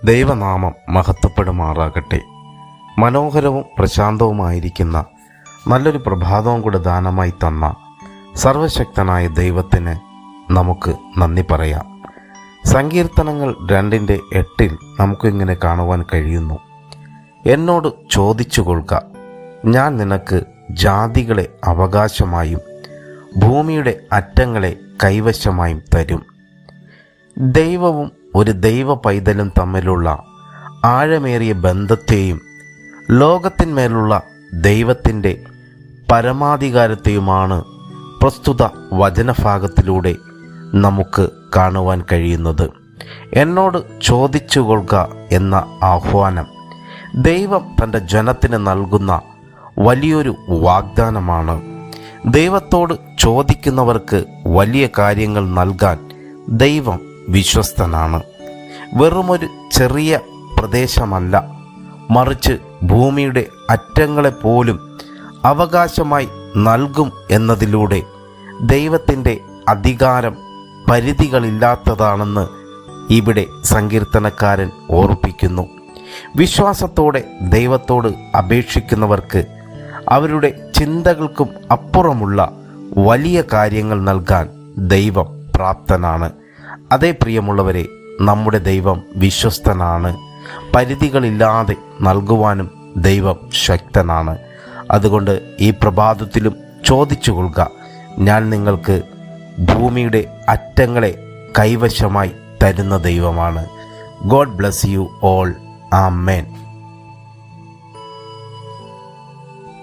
ദൈവനാമം മഹത്വപ്പെടുമാറാകട്ടെ. മനോഹരവും പ്രശാന്തവുമായിരിക്കുന്ന നല്ലൊരു പ്രഭാതവും കൂടെ ദാനമായി തന്ന സർവശക്തനായ ദൈവത്തിന് നമുക്ക് നന്ദി പറയാം. സങ്കീർത്തനങ്ങൾ 2:8 നമുക്കിങ്ങനെ കാണുവാൻ കഴിയുന്നു. എന്നോട് ചോദിച്ചു കൊള്ളുക, ഞാൻ നിനക്ക് ജാതികളെ അവകാശമായും ഭൂമിയുടെ അറ്റങ്ങളെ കൈവശമായും തരും. ദൈവവും ഒരു ദൈവ പൈതലും തമ്മിലുള്ള ആഴമേറിയ ബന്ധത്തെയും ലോകത്തിന്മേലുള്ള ദൈവത്തിൻ്റെ പരമാധികാരത്തെയുമാണ് പ്രസ്തുത വചനഭാഗത്തിലൂടെ നമുക്ക് കാണുവാൻ കഴിയുന്നത്. എന്നോട് ചോദിച്ചു കൊള്ളുക എന്ന ആഹ്വാനം ദൈവം തൻ്റെ ജനത്തിന് നൽകുന്ന വലിയൊരു വാഗ്ദാനമാണ്. ദൈവത്തോട് ചോദിക്കുന്നവർക്ക് വലിയ കാര്യങ്ങൾ നൽകാൻ ദൈവം വിശ്വസ്തനാണ്. വെറുമൊരു ചെറിയ പ്രദേശമല്ല, മറിച്ച് ഭൂമിയുടെ അറ്റങ്ങളെപ്പോലും അവകാശമായി നൽകും എന്നതിലൂടെ ദൈവത്തിൻ്റെ അധികാരം പരിധികളില്ലാത്തതാണെന്ന് ഇവിടെ സങ്കീർത്തനക്കാരൻ ഓർപ്പിക്കുന്നു. വിശ്വാസത്തോടെ ദൈവത്തോട് അപേക്ഷിക്കുന്നവർക്ക് അവരുടെ ചിന്തകൾക്കും അപ്പുറമുള്ള വലിയ കാര്യങ്ങൾ നൽകാൻ ദൈവം പ്രാപ്തനാണ്. അതേ പ്രിയമുള്ളവരെ, നമ്മുടെ ദൈവം വിശ്വസ്തനാണ്. പരിധികളില്ലാതെ നൽകുവാനും ദൈവം ശക്തനാണ്. അതുകൊണ്ട് ഈ പ്രഭാതത്തിലും ചോദിച്ചു കൊള്ളുക, ഞാൻ നിങ്ങൾക്ക് ഭൂമിയുടെ അറ്റങ്ങളെ കൈവശമായി തരുന്ന ദൈവമാണ്. God bless you all. Amen.